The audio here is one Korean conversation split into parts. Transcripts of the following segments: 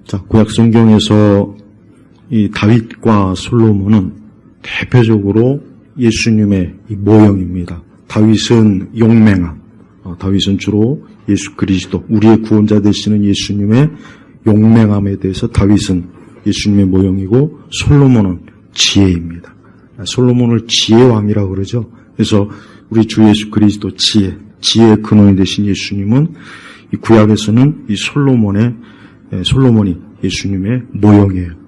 자, 구약 성경에서 이 다윗과 솔로몬은 대표적으로 예수님의 이 모형입니다. 다윗은 용맹함, 다윗은 주로 예수 그리스도, 우리의 구원자 되시는 예수님의 용맹함에 대해서 다윗은 예수님의 모형이고 솔로몬은 지혜입니다. 솔로몬을 지혜왕이라고 그러죠. 그래서 우리 주 예수 그리스도 지혜의 근원이 되신 예수님은 이 구약에서는 이 솔로몬이 예수님의 모형이에요.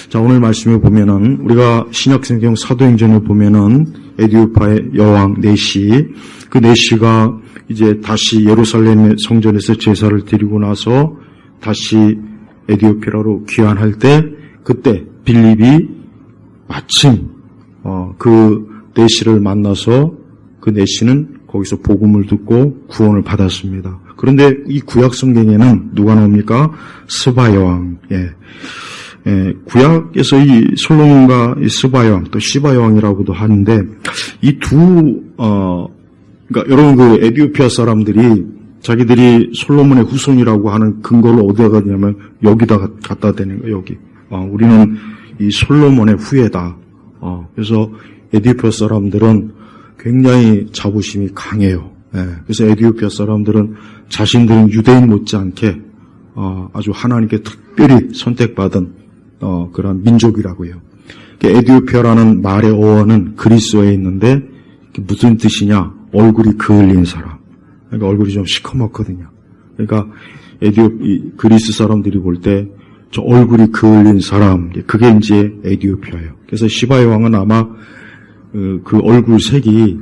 자, 오늘 말씀에 보면은 우리가 신약성경 사도행전에 보면은 에디오피아의 여왕 네시, 그 네시가 이제 다시 예루살렘 성전에서 제사를 드리고 나서 다시 에디오피아로 귀환할 때, 그때 빌립이 마침 그 네시를 만나서 그 네시는 거기서 복음을 듣고 구원을 받았습니다. 그런데 이 구약 성경에는 누가 나옵니까? 스바 여왕. 구약에서 이 솔로몬과 이 스바 여왕, 또 시바 여왕이라고도 하는데, 이 그러니까 여러분 그 에디오피아 사람들이 자기들이 솔로몬의 후손이라고 하는 근거를 어디다 가냐면 여기다 갖다 대는 거예요, 여기. 우리는 이 솔로몬의 후예다. 그래서 에디오피아 사람들은 굉장히 자부심이 강해요. 그래서 에디오피아 사람들은 자신들은 유대인 못지않게 아주 하나님께 특별히 선택받은 그런 민족이라고 해요. 에디오피아라는 말의 어원은 그리스어에 있는데 무슨 뜻이냐? 얼굴이 그을린 사람. 그러니까 얼굴이 좀 시커멓거든요. 그러니까 그리스 사람들이 볼 때 저 얼굴이 그을린 사람, 그게 이제 에디오피아예요. 그래서 시바의 왕은 아마 그 얼굴 색이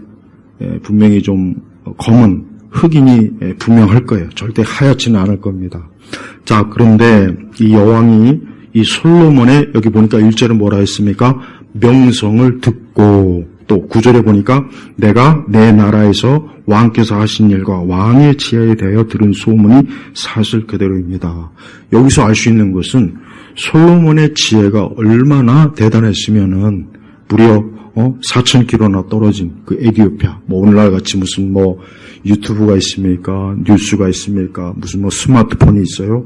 분명히 좀 검은 흑인이 분명할 거예요. 절대 하얗지는 않을 겁니다. 자, 그런데 이 여왕이 이 솔로몬의, 여기 보니까 1절은 뭐라 했습니까? 명성을 듣고, 또 9절에 보니까 내가 내 나라에서 왕께서 하신 일과 왕의 지혜에 대하여 들은 소문이 사실 그대로입니다. 여기서 알 수 있는 것은 솔로몬의 지혜가 얼마나 대단했으면은 무려 4,000km나 떨어진 그 에디오피아, 오늘날 같이 무슨 유튜브가 있습니까? 뉴스가 있습니까? 무슨 스마트폰이 있어요?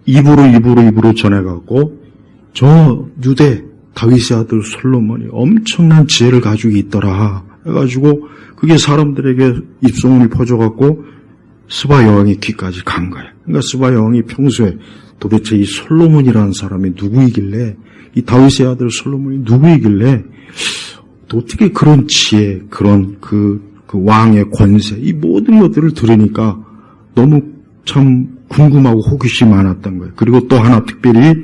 입으로 전해갖고 저 유대 다윗의 아들 솔로몬이 엄청난 지혜를 가지고 있더라 해가지고 그게 사람들에게 입소문이 퍼져갖고 스바 여왕의 귀까지 간 거예요. 그러니까 스바 여왕이 평소에 도대체 이 솔로몬이라는 사람이 누구이길래, 이 다윗의 아들 솔로몬이 누구이길래 어떻게 그런 지혜, 그런 그 왕의 권세, 이 모든 것들을 들으니까 너무 참 궁금하고 호기심이 많았던 거예요. 그리고 또 하나 특별히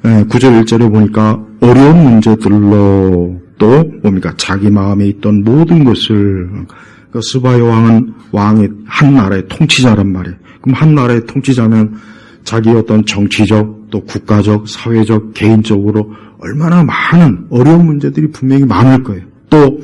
9절 1절에 보니까 어려운 문제들로 또 뭡니까? 자기 마음에 있던 모든 것을, 그러니까 스바 여왕은 왕의 한 나라의 통치자란 말이에요. 그럼 한 나라의 통치자면 자기 어떤 정치적, 또 국가적, 사회적, 개인적으로 얼마나 많은 어려운 문제들이 분명히 많을 거예요. 또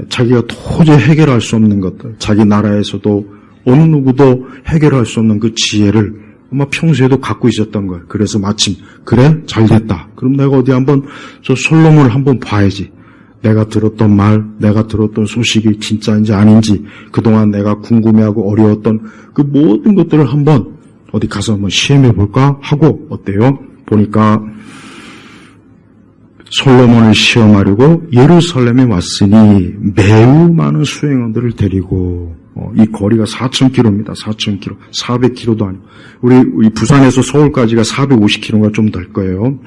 자기가 도저히 해결할 수 없는 것들, 자기 나라에서도 어느 누구도 해결할 수 없는 그 지혜를 아마 평소에도 갖고 있었던 거예요. 그래서 마침 그래? 잘됐다. 그럼 내가 어디 한번 저 솔로몬을 한번 봐야지. 내가 들었던 말, 내가 들었던 소식이 진짜인지 아닌지, 그동안 내가 궁금해하고 어려웠던 그 모든 것들을 한번 어디 가서 한번 시험해 볼까 하고, 어때요? 보니까 솔로몬을 시험하려고 예루살렘에 왔으니 매우 많은 수행원들을 데리고, 이 거리가 4,000km입니다. 4,000km. 400km도 아니고. 우리 부산에서 서울까지가 450km가 좀 될 거예요.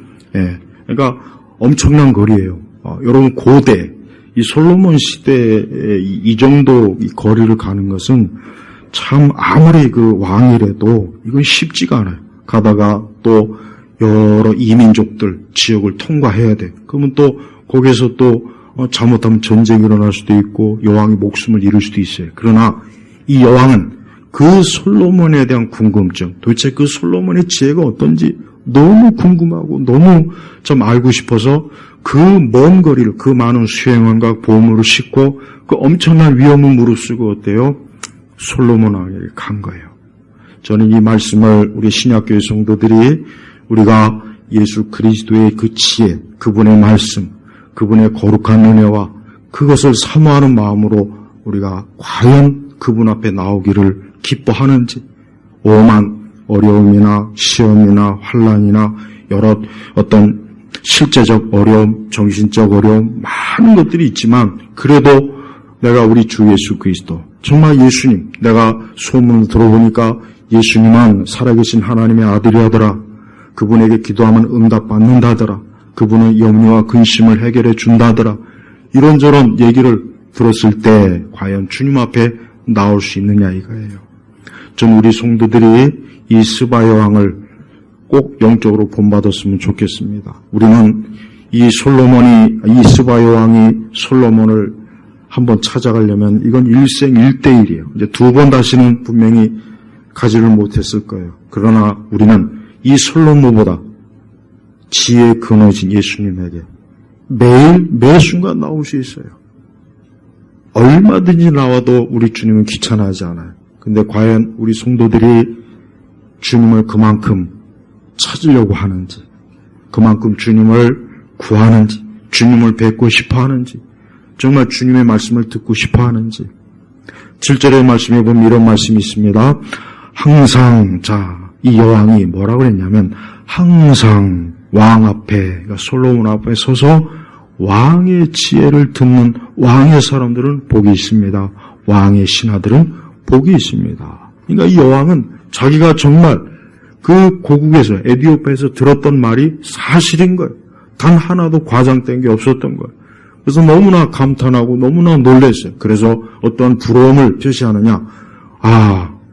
그러니까 엄청난 거리예요. 여러분, 고대, 이 솔로몬 시대에 이 정도 이 거리를 가는 것은 참 아무리 그 왕이라도 이건 쉽지가 않아요. 가다가 또 여러 이민족들, 지역을 통과해야 돼. 그러면 또 거기에서 또 잘못하면 전쟁이 일어날 수도 있고 여왕이 목숨을 잃을 수도 있어요. 그러나 이 여왕은 그 솔로몬에 대한 궁금증, 도대체 그 솔로몬의 지혜가 어떤지 너무 궁금하고 너무 좀 알고 싶어서 그 먼 거리를, 그 많은 수행원과 보물을 싣고 그 엄청난 위험을 무릅쓰고 어때요? 솔로몬 왕에게 간 거예요. 저는 이 말씀을 우리 신약교회 성도들이 우리가 예수 그리스도의 그 지혜, 그분의 말씀, 그분의 거룩한 은혜와 그것을 사모하는 마음으로 우리가 과연 그분 앞에 나오기를 기뻐하는지, 오만 어려움이나 시험이나 환난이나 여러 어떤 실제적 어려움, 정신적 어려움, 많은 것들이 있지만 그래도 내가 우리 주 예수 그리스도, 정말 예수님, 내가 소문을 들어보니까 예수님은 살아계신 하나님의 아들이하더라. 그분에게 기도하면 응답받는다더라. 그분은 염려와 근심을 해결해 준다더라. 이런저런 얘기를 들었을 때 과연 주님 앞에 나올 수 있느냐 이거예요. 전 우리 성도들이 이 스바 여왕을 꼭 영적으로 본받았으면 좋겠습니다. 우리는 이 스바 여왕이 솔로몬을 한번 찾아가려면 이건 일생 1대1이에요. 이제 두 번 다시는 분명히 가지를 못했을 거예요. 그러나 우리는 이 솔로몬보다 지혜의 근원이신 예수님에게 매일 매 순간 나올 수 있어요. 얼마든지 나와도 우리 주님은 귀찮아하지 않아요. 근데 과연 우리 성도들이 주님을 그만큼 찾으려고 하는지, 그만큼 주님을 구하는지, 주님을 뵙고 싶어 하는지, 정말 주님의 말씀을 듣고 싶어 하는지. 7절의 말씀에 보면 이런 말씀이 있습니다. 항상, 이 여왕이 뭐라고 했냐면, 항상 왕 앞에, 그러니까 솔로몬 앞에 서서 왕의 지혜를 듣는 왕의 사람들은 복이 있습니다. 왕의 신하들은 복이 있습니다. 그러니까 이 여왕은 자기가 정말 그 고국에서, 에디오피아에서 들었던 말이 사실인 거예요. 단 하나도 과장된 게 없었던 거예요. 그래서 너무나 감탄하고 너무나 놀랐어요. 그래서 어떤 부러움을 표시하느냐.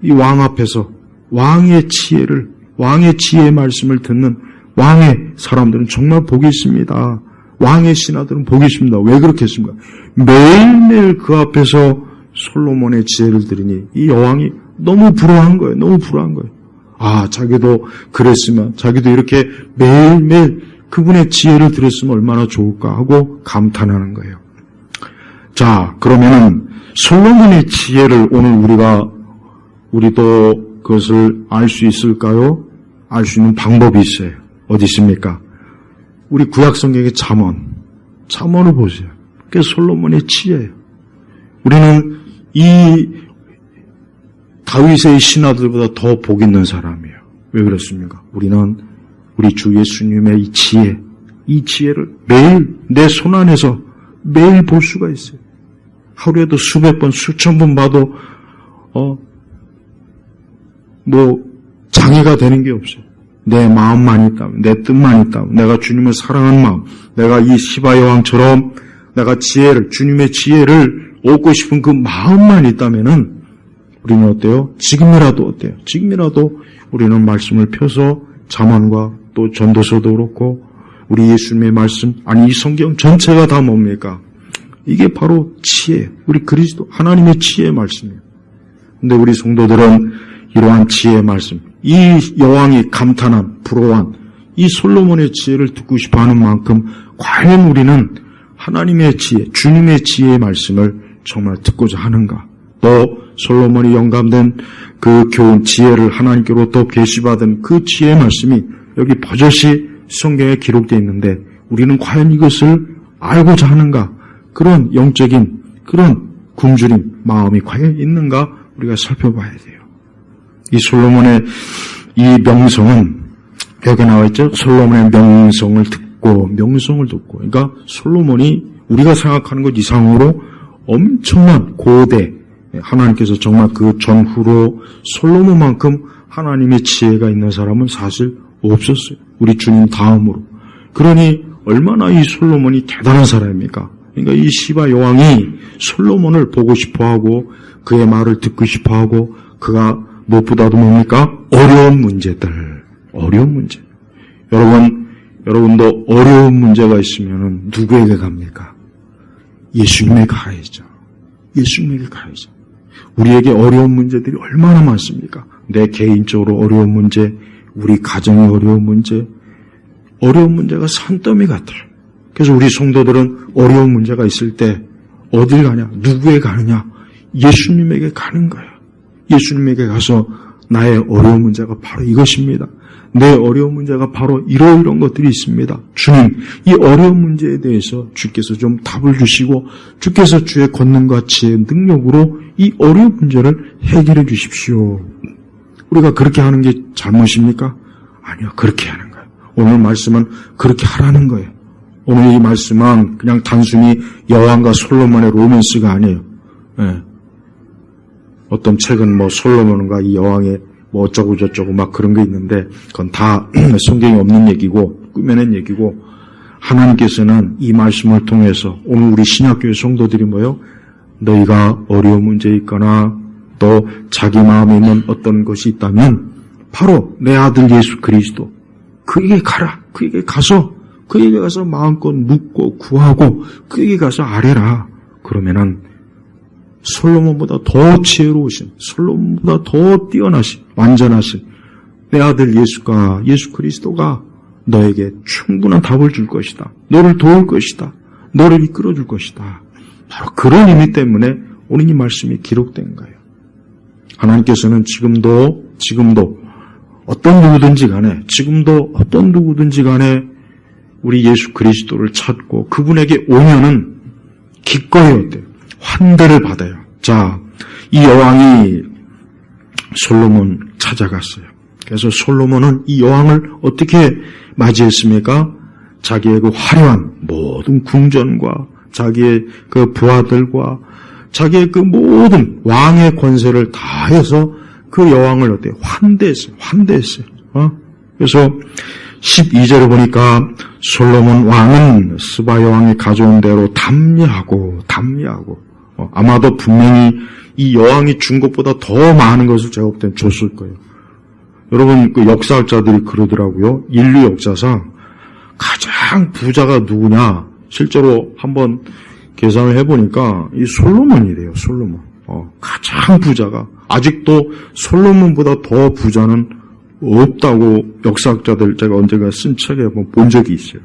이 왕 앞에서 왕의 지혜의 말씀을 듣는 왕의 사람들은 정말 복이 있습니다. 왕의 신하들은 복이 있습니다. 왜 그렇겠습니까? 매일매일 그 앞에서 솔로몬의 지혜를 들으니 이 여왕이 너무 부러워한 거예요. 너무 부러워한 거예요. 자기도 그랬으면, 자기도 이렇게 매일매일 그분의 지혜를 들었으면 얼마나 좋을까 하고 감탄하는 거예요. 그러면은 솔로몬의 지혜를 오늘 우리도 그것을 알 수 있을까요? 알 수 있는 방법이 있어요. 어디 있습니까? 우리 구약성경의 잠언을 보세요. 그게 솔로몬의 지혜예요. 우리는 이 다윗의 신하들보다 더 복 있는 사람이에요. 왜 그렇습니까? 우리는 우리 주 예수님의 이 지혜를 매일 내 손안에서 매일 볼 수가 있어요. 하루에도 수백 번, 수천 번 봐도 장애가 되는 게 없어요. 내 마음만 있다면, 내 뜻만 있다면, 내가 주님을 사랑하는 마음, 내가 이 시바 여왕처럼 내가 주님의 지혜를 얻고 싶은 그 마음만 있다면은 우리는 어때요? 지금이라도 우리는 말씀을 펴서 잠언과 또 전도서도 그렇고 우리 예수님의 말씀, 이 성경 전체가 다 뭡니까? 이게 바로 지혜예요. 우리 그리스도 하나님의 지혜의 말씀이에요. 근데 우리 성도들은 이러한 지혜의 말씀, 이 여왕이 감탄한, 부러워한 이 솔로몬의 지혜를 듣고 싶어하는 만큼 과연 우리는 하나님의 지혜, 주님의 지혜의 말씀을 정말 듣고자 하는가? 또 솔로몬이 영감된 그 교훈, 지혜를 하나님께로부터 계시받은 그 지혜의 말씀이 여기 버젓이 성경에 기록되어 있는데 우리는 과연 이것을 알고자 하는가? 그런 영적인 그런 굶주림 마음이 과연 있는가? 우리가 살펴봐야 돼요. 이 솔로몬의 이 명성은 여기 나와 있죠. 솔로몬의 명성을 듣고 그러니까 솔로몬이 우리가 생각하는 것 이상으로 엄청난 고대, 하나님께서 정말 그 전후로 솔로몬만큼 하나님의 지혜가 있는 사람은 사실 없었어요. 우리 주님 다음으로. 그러니 얼마나 이 솔로몬이 대단한 사람입니까? 그러니까 이 시바 여왕이 솔로몬을 보고 싶어하고 그의 말을 듣고 싶어하고 그가 무엇보다도 뭡니까? 어려운 문제. 여러분도 어려운 문제가 있으면 누구에게 갑니까? 예수님에게 가야죠. 우리에게 어려운 문제들이 얼마나 많습니까? 내 개인적으로 어려운 문제, 우리 가정의 어려운 문제가 산더미 같아요. 그래서 우리 성도들은 어려운 문제가 있을 때 어딜 가냐? 누구에게 가느냐? 예수님에게 가는 거예요. 예수님에게 가서 나의 어려운 문제가 바로 이것입니다. 내 어려운 문제가 바로 이런 것들이 있습니다. 주님, 이 어려운 문제에 대해서 주께서 좀 답을 주시고 주께서 주의 권능과 지혜의 능력으로 이 어려운 문제를 해결해 주십시오. 우리가 그렇게 하는 게 잘못입니까? 아니요. 그렇게 하는 거예요. 오늘 말씀은 그렇게 하라는 거예요. 오늘 이 말씀은 그냥 단순히 여왕과 솔로몬의 로맨스가 아니에요. 예. 어떤 책은 뭐 솔로몬과 이 여왕의 뭐 어쩌고 저쩌고 막 그런 게 있는데 그건 다 성경에 없는 얘기고 꾸며낸 얘기고 하나님께서는 이 말씀을 통해서 오늘 우리 신약교회 성도들이 뭐요? 너희가 어려운 문제 있거나 또 자기 마음에 있는 어떤 것이 있다면 바로 내 아들 예수 그리스도 그에게 가라. 그에게 가서 마음껏 묻고 구하고 그에게 가서 아뢰라. 그러면은 솔로몬보다 더 지혜로우신, 솔로몬보다 더 뛰어나신, 완전하신 내 아들 예수 그리스도가 너에게 충분한 답을 줄 것이다. 너를 도울 것이다. 너를 이끌어 줄 것이다. 바로 그런 의미 때문에 오늘 이 말씀이 기록된 거예요. 하나님께서는 지금도 어떤 누구든지 간에 우리 예수 그리스도를 찾고 그분에게 오면은 기꺼이 어때요? 환대를 받아요. 자, 이 여왕이 솔로몬 찾아갔어요. 그래서 솔로몬은 이 여왕을 어떻게 맞이했습니까? 자기의 그 화려한 모든 궁전과 자기의 그 부하들과 자기의 그 모든 왕의 권세를 다해서 그 여왕을 어때요? 환대했어요. 그래서 12절에 보니까 솔로몬 왕은 스바 여왕이 가져온 대로 담례하고 아마도 분명히 이 여왕이 준 것보다 더 많은 것을 제가 볼 땐 줬을 거예요. 여러분 그 역사학자들이 그러더라고요. 인류 역사상 가장 부자가 누구냐? 실제로 한번 계산을 해보니까 이 솔로몬이래요. 솔로몬. 가장 부자가 아직도 솔로몬보다 더 부자는 없다고 역사학자들 제가 언젠가 쓴 책에 한번 본 적이 있어요.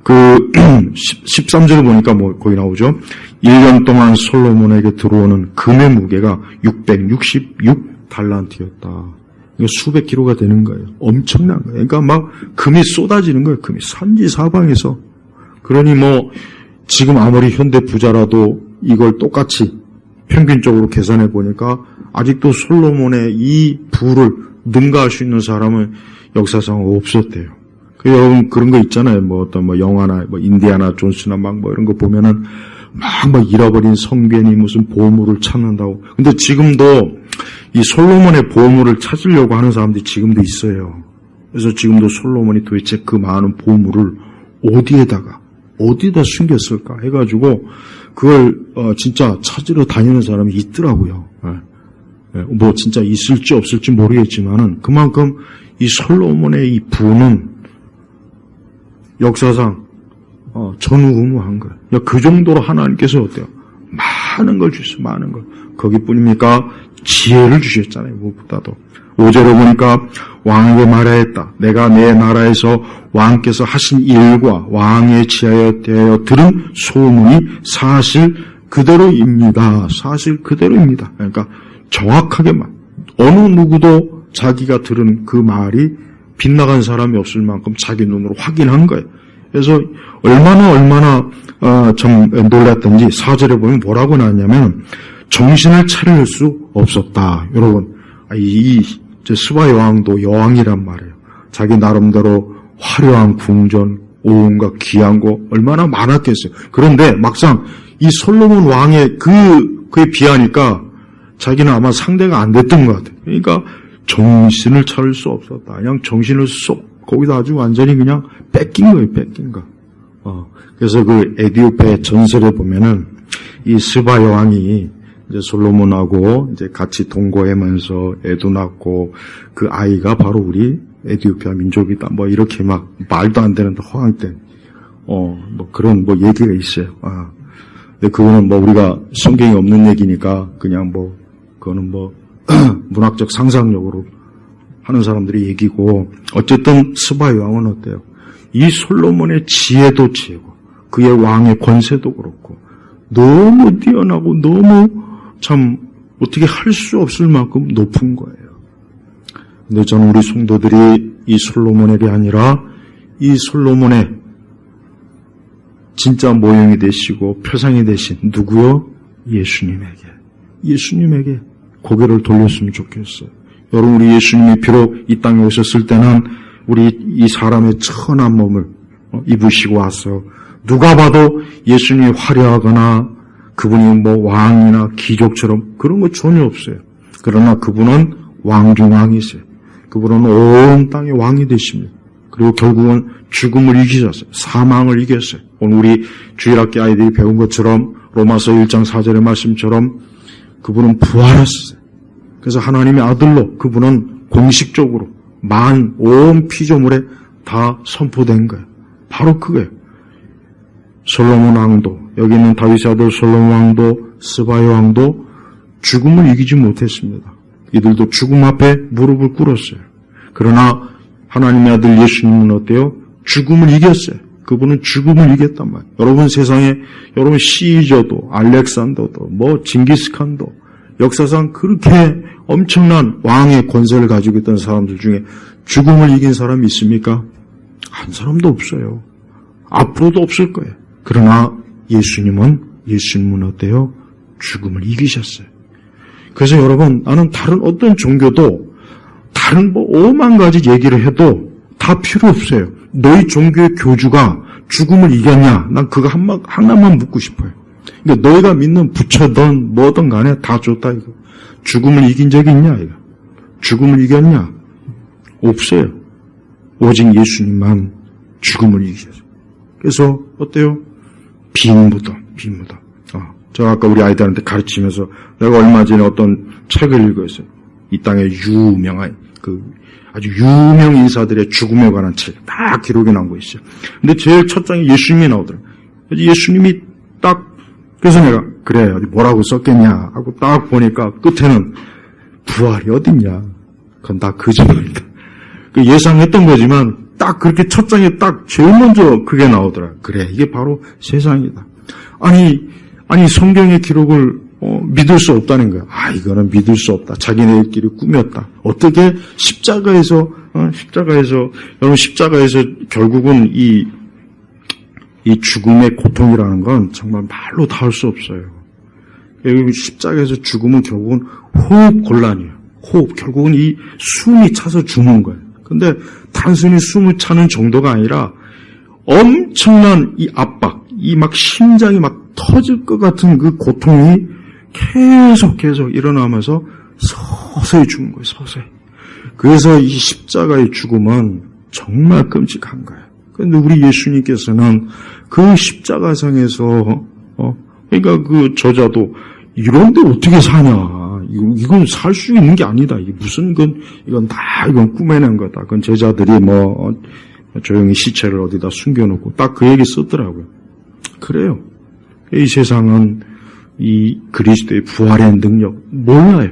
그 13절을 보니까 뭐 거기 나오죠. 1년 동안 솔로몬에게 들어오는 금의 무게가 666달란트였다. 이거 수백 킬로가 되는 거예요. 엄청난 거예요. 그러니까 막 금이 쏟아지는 거예요. 금이 산지사방에서. 그러니 뭐 지금 아무리 현대 부자라도 이걸 똑같이 평균적으로 계산해 보니까 아직도 솔로몬의 이 부를 능가할 수 있는 사람은 역사상 없었대요. 여러분 그런 거 있잖아요. 뭐 어떤 뭐 영화나 뭐 인디아나 존스나 막 뭐 이런 거 보면은 막 잃어버린 성변이 무슨 보물을 찾는다고. 근데 지금도 이 솔로몬의 보물을 찾으려고 하는 사람들이 지금도 있어요. 그래서 지금도 솔로몬이 도대체 그 많은 보물을 어디에다 숨겼을까 해가지고 그걸 진짜 찾으러 다니는 사람이 있더라고요. 뭐 진짜 있을지 없을지 모르겠지만은 그만큼 이 솔로몬의 이 부는 역사상 전무후무한 거예요. 그 정도로 하나님께서 어때요? 많은 걸 주셨어요. 많은 걸. 거기뿐입니까? 지혜를 주셨잖아요. 무엇보다도. 5절에 보니까 왕에게 말하였다. 내가 내 나라에서 왕께서 하신 일과 왕에 대하여 들은 소문이 사실 그대로입니다. 사실 그대로입니다. 그러니까 정확하게만 어느 누구도 자기가 들은 그 말이 빗나간 사람이 없을 만큼 자기 눈으로 확인한 거예요. 그래서 얼마나 좀 놀랐던지 4절에 보면 뭐라고 나왔냐면 정신을 차릴 수 없었다. 여러분 이 스바 여왕도 여왕이란 말이에요. 자기 나름대로 화려한 궁전, 온갖 귀한 거 얼마나 많았겠어요. 그런데 막상 이 솔로몬 왕의 그에 비하니까 자기는 아마 상대가 안 됐던 것 같아요. 그러니까 정신을 차릴 수 없었다. 그냥 정신을 쏙 거기다 아주 완전히 그냥 뺏긴 거예요. 뺏긴 거. 그래서 그 에디오페 전설에 보면은 이 스바 여왕이 이제 솔로몬하고 이제 같이 동거하면서 애도 낳고 그 아이가 바로 우리 에디오피아 민족이다. 뭐 이렇게 막 말도 안 되는 허황된 뭐 그런 뭐 얘기가 있어요. 근데 그거는 뭐 우리가 성경이 없는 얘기니까 그냥 뭐 그거는 뭐 문학적 상상력으로 하는 사람들의 얘기고 어쨌든 스바 여왕은 어때요? 이 솔로몬의 지혜도 지혜고 그의 왕의 권세도 그렇고 너무 뛰어나고 너무 참 어떻게 할 수 없을 만큼 높은 거예요. 근데 저는 우리 성도들이 이 솔로몬에게 아니라 이 솔로몬의 진짜 모형이 되시고 표상이 되신 누구요? 예수님에게 고개를 돌렸으면 좋겠어요. 여러분, 우리 예수님이 비록 이 땅에 오셨을 때는 우리 이 사람의 천한 몸을 입으시고 와서 누가 봐도 예수님이 화려하거나 그분이 뭐 왕이나 귀족처럼 그런 거 전혀 없어요. 그러나 그분은 왕 중 왕이세요. 그분은 온 땅의 왕이 되십니다. 그리고 결국은 죽음을 이기셨어요. 사망을 이겼어요. 오늘 우리 주일학교 아이들이 배운 것처럼 로마서 1장 4절의 말씀처럼 그분은 부활하셨어요. 그래서 하나님의 아들로 그분은 공식적으로 온 피조물에 다 선포된 거예요. 바로 그거예요. 솔로몬 왕도, 여기 있는 다윗의 아들 솔로몬 왕도, 스바의 왕도 죽음을 이기지 못했습니다. 이들도 죽음 앞에 무릎을 꿇었어요. 그러나 하나님의 아들 예수님은 어때요? 죽음을 이겼어요. 그분은 죽음을 이겼단 말이에요. 여러분 세상에 여러분 시저도, 알렉산더도, 징기스칸도 역사상 그렇게 엄청난 왕의 권세를 가지고 있던 사람들 중에 죽음을 이긴 사람이 있습니까? 한 사람도 없어요. 앞으로도 없을 거예요. 그러나 예수님은 어때요? 죽음을 이기셨어요. 그래서 여러분, 나는 다른 어떤 종교도 다른 5만 가지 얘기를 해도 다 필요 없어요. 너희 종교의 교주가 죽음을 이겼냐? 난 그거 하나만 묻고 싶어요. 그러니까 너희가 믿는 부처든 뭐든 간에 다 좋다 이거. 죽음을 이긴 적이 있냐 이거. 죽음을 이겼냐? 없어요. 오직 예수님만 죽음을 이기셨어요. 그래서 어때요? 빈 무덤. 제가 아까 우리 아이들한테 가르치면서 내가 얼마 전에 어떤 책을 읽었어요. 이 땅의 유명한 아주 유명 인사들의 죽음에 관한 책 다 기록이 나온 거 있어요. 근데 제일 첫 장에 예수님이 나오더라고요. 예수님이 딱 그래서 내가 그래 어디 뭐라고 썼겠냐 하고 딱 보니까 끝에는 부활이 어딨냐. 그건 다 거짓말이다. 예상했던 거지만 딱 그렇게 첫 장에 딱 제일 먼저 그게 나오더라. 그래 이게 바로 세상이다. 아니 성경의 기록을 믿을 수 없다는 거야. 이거는 믿을 수 없다. 자기네들끼리 꾸몄다. 어떻게 십자가에서 여러분 십자가에서 결국은 이 죽음의 고통이라는 건 정말 말로 다 할 수 없어요. 십자가에서 죽음은 결국은 호흡 곤란이에요. 결국은 이 숨이 차서 죽는 거예요. 근데 단순히 숨을 차는 정도가 아니라 엄청난 이 압박, 이 막 심장이 막 터질 것 같은 그 고통이 계속 일어나면서 서서히 죽는 거예요. 서서히. 그래서 이 십자가의 죽음은 정말 끔찍한 거예요. 그런데 우리 예수님께서는 그 십자가상에서 그러니까 그 저자도 이런데 어떻게 사냐? 이건 살 수 있는 게 아니다. 이게 무슨 이건 꾸며낸 거다. 그건 제자들이 조용히 시체를 어디다 숨겨놓고 딱 그 얘기 썼더라고요. 그래요. 이 세상은 이 그리스도의 부활의 능력 몰라요.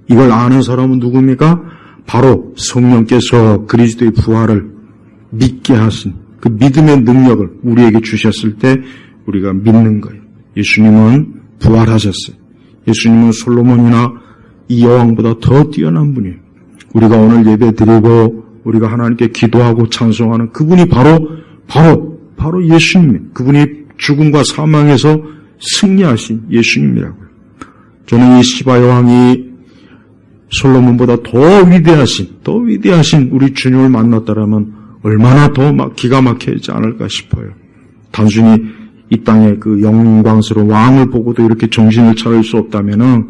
이걸 아는 사람은 누굽니까? 바로 성령께서 그리스도의 부활을 믿게 하신 그 믿음의 능력을 우리에게 주셨을 때 우리가 믿는 거예요. 예수님은 부활하셨어요. 예수님은 솔로몬이나 이 여왕보다 더 뛰어난 분이에요. 우리가 오늘 예배 드리고 우리가 하나님께 기도하고 찬송하는 그분이 바로 예수님이에요. 그분이 죽음과 사망에서 승리하신 예수님이라고요. 저는 이 시바 여왕이 솔로몬보다 더 위대하신 우리 주님을 만났다라면 얼마나 더 기가 막히지 않을까 싶어요. 단순히 이 땅의 그 영광스러운 왕을 보고도 이렇게 정신을 차릴 수 없다면은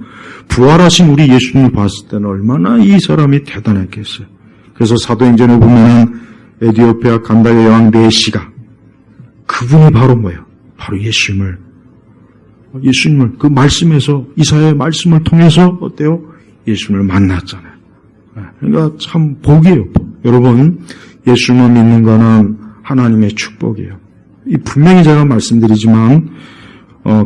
부활하신 우리 예수님을 봤을 때는 얼마나 이 사람이 대단했겠어요. 그래서 사도행전에 보면은 에디오피아 간다의 여왕 네시가 그분이 바로 뭐예요? 바로 예수님을 그 말씀에서 이사야의 말씀을 통해서 어때요? 예수님을 만났잖아요. 그러니까 참 복이에요. 여러분 예수님을 믿는 거는 하나님의 축복이에요. 분명히 제가 말씀드리지만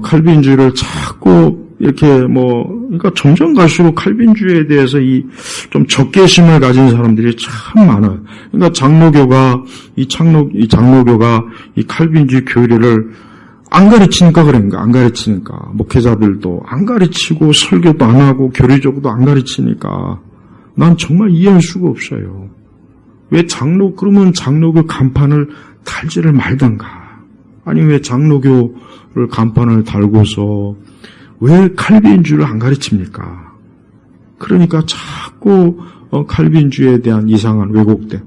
칼빈주의를 자꾸 이렇게 그러니까 점점 갈수록 칼빈주의에 대해서 좀 적개심을 가진 사람들이 참 많아요. 그러니까 장로교가 이 칼빈주의 교리를 안 가르치니까 그런가, 안 가르치니까. 목회자들도 안 가르치고 설교도 안 하고 교리적으로도 안 가르치니까 난 정말 이해할 수가 없어요. 왜 그러면 장로교 간판을 달지를 말던가. 아니 왜 장로교를 간판을 달고서 왜 칼빈주의를 안 가르칩니까? 그러니까 자꾸 칼빈주의에 대한 이상한 왜곡된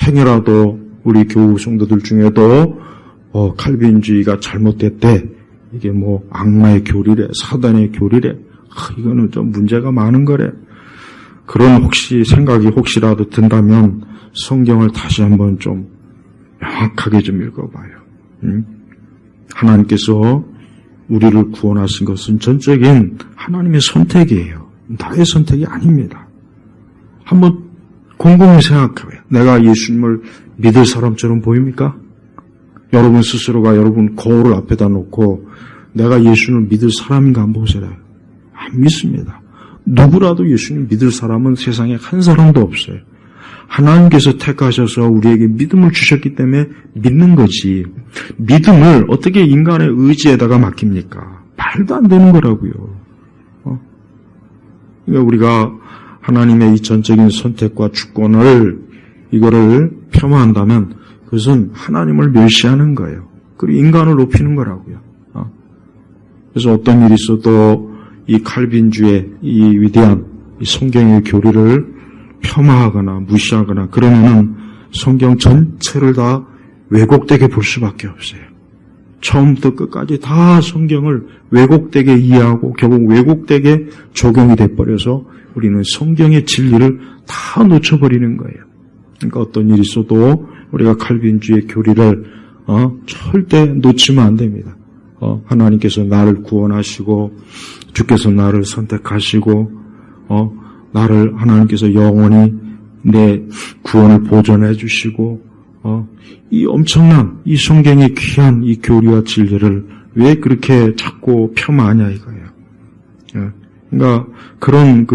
행여라도 우리 교우 성도들 중에도 칼빈주의가 잘못됐대. 이게 뭐 악마의 교리래, 사단의 교리래. 이거는 좀 문제가 많은 거래. 그런 생각이 혹시라도 든다면 성경을 다시 한번 좀 명확하게 좀 읽어봐요. 하나님께서 우리를 구원하신 것은 전적인 하나님의 선택이에요. 나의 선택이 아닙니다. 한번 곰곰이 생각해봐요. 내가 예수님을 믿을 사람처럼 보입니까? 여러분 스스로가 여러분 거울을 앞에다 놓고 내가 예수님을 믿을 사람인가 한번 보세요. 안 믿습니다. 누구라도 예수님 믿을 사람은 세상에 한 사람도 없어요. 하나님께서 택하셔서 우리에게 믿음을 주셨기 때문에 믿는 거지. 믿음을 어떻게 인간의 의지에다가 맡깁니까? 말도 안 되는 거라고요. 그러니까 우리가 하나님의 이 전적인 선택과 주권을 이거를 폄하한다면 그것은 하나님을 멸시하는 거예요. 그리고 인간을 높이는 거라고요. 그래서 어떤 일이 있어도 이 칼빈주의 이 위대한 이 성경의 교리를 폄하하거나 무시하거나 그러면은 성경 전체를 다 왜곡되게 볼 수밖에 없어요. 처음부터 끝까지 다 성경을 왜곡되게 이해하고 결국 왜곡되게 적용이 돼버려서 우리는 성경의 진리를 다 놓쳐버리는 거예요. 그러니까 어떤 일이 있어도 우리가 칼빈주의 교리를 절대 놓치면 안 됩니다. 하나님께서 나를 구원하시고 주께서 나를 선택하시고 나를 하나님께서 영원히 내 구원을 보존해 주시고 이 엄청난 이 성경의 귀한 이 교리와 진리를 왜 그렇게 자꾸 폄하하냐 이거예요. 그러니까 그런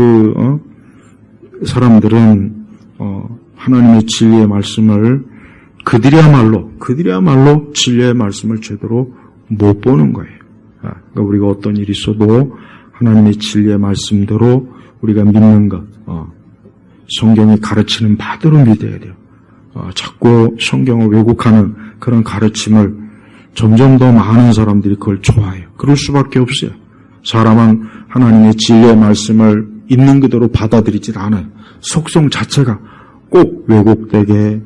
사람들은 하나님의 진리의 말씀을 그들이야말로 진리의 말씀을 제대로 못 보는 거예요. 그러니까 우리가 어떤 일이 있어도 하나님의 진리의 말씀대로 우리가 믿는 것, 성경이 가르치는 바대로 믿어야 돼요. 자꾸 성경을 왜곡하는 그런 가르침을 점점 더 많은 사람들이 그걸 좋아해요. 그럴 수밖에 없어요. 사람은 하나님의 진리의 말씀을 있는 그대로 받아들이질 않아요. 속성 자체가 꼭 왜곡되게,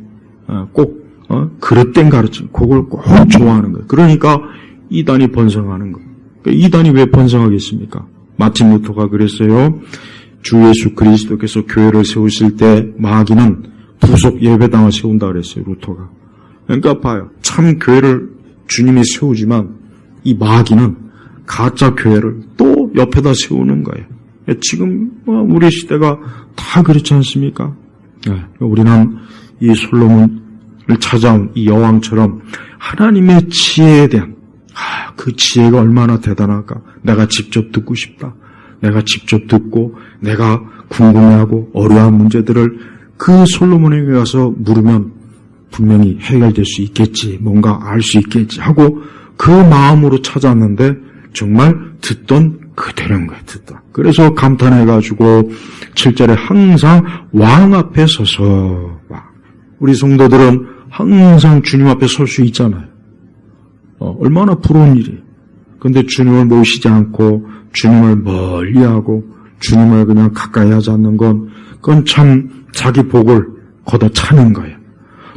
꼭 그릇된 가르침, 그걸 꼭 좋아하는 거예요. 그러니까 이단이 번성하는 거예요. 이단이 왜 번성하겠습니까? 마틴 루터가 그랬어요. 주 예수 그리스도께서 교회를 세우실 때 마귀는 부속 예배당을 세운다 그랬어요. 루터가. 그러니까 봐요. 참 교회를 주님이 세우지만 이 마귀는 가짜 교회를 또 옆에다 세우는 거예요. 지금 우리 시대가 다 그렇지 않습니까? 우리는 이 솔로몬을 찾아온 이 여왕처럼 하나님의 지혜에 대한 그 지혜가 얼마나 대단할까? 내가 직접 듣고 싶다. 내가 직접 듣고 내가 궁금해하고 어려운 문제들을 그 솔로몬에게 가서 물으면 분명히 해결될 수 있겠지. 뭔가 알 수 있겠지 하고 그 마음으로 찾았는데 정말 듣던 그대로인 거예요. 듣다. 그래서 감탄해가지고 7절에 항상 왕 앞에 서서 우리 성도들은 항상 주님 앞에 설 수 있잖아요. 얼마나 부러운 일이에요. 그런데 주님을 모시지 않고 주님을 멀리하고 주님을 그냥 가까이 하지 않는 그건 참 자기 복을 걷어차는 거예요.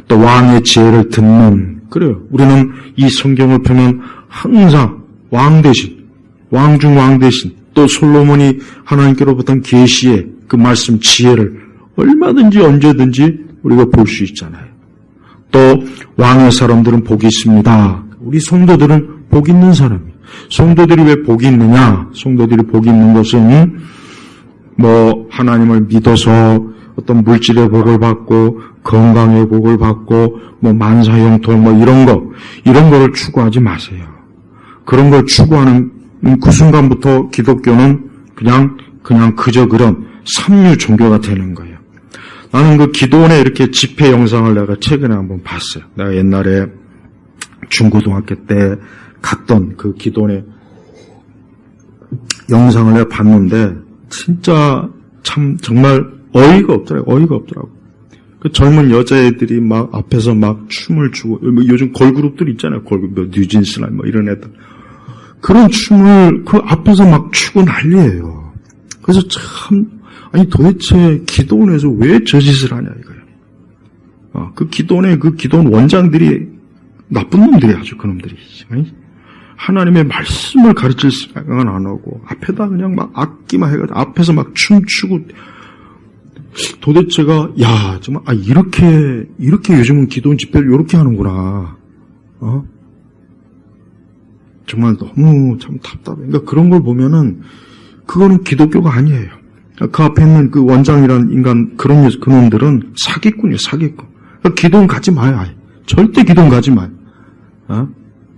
또 왕의 지혜를 듣는 그래요. 우리는 이 성경을 펴면 항상 왕 대신 왕 중 왕 대신 또 솔로몬이 하나님께로부터 계시의 그 말씀 지혜를 얼마든지 언제든지 우리가 볼 수 있잖아요. 또 왕의 사람들은 복이 있습니다. 우리 성도들은 복 있는 사람이에요. 성도들이 왜 복이 있느냐? 성도들이 복이 있는 것은 하나님을 믿어서 어떤 물질의 복을 받고 건강의 복을 받고 만사형통 이런 거를 추구하지 마세요. 그런 걸 추구하는 그 순간부터 기독교는 그냥 그저 그런 삼류 종교가 되는 거예요. 나는 그 기도원의 이렇게 집회 영상을 내가 최근에 한번 봤어요. 내가 옛날에 중고등학교 때 갔던 그 기도원의 영상을 내가 봤는데 진짜 참 정말 어이가 없더라고. 그 젊은 여자애들이 막 앞에서 막 춤을 추고 요즘 걸그룹들 있잖아요. 걸그룹 뉴진스나 이런 애들 그런 춤을 그 앞에서 막 추고 난리예요. 그래서 참 아니 도대체 기도원에서 왜 저 짓을 하냐 이거예요. 그 기도원의 그 기도원 원장들이 나쁜 놈들이 아주 그놈들이. 하나님의 말씀을 가르칠 생각은 안 하고 앞에다 그냥 막 악기만 해가지고 앞에서 막 춤추고 도대체가 야 정말 이렇게 요즘은 기도원 집회를 이렇게 하는구나. 정말 너무 참 답답해. 그러니까 그런 걸 보면은 그거는 기독교가 아니에요. 그 앞에 있는 그 원장이라는 인간 그놈들은 사기꾼이에요, 사기꾼. 그러니까 기도원 가지 마요, 아예. 절대 기도원 가지 마요.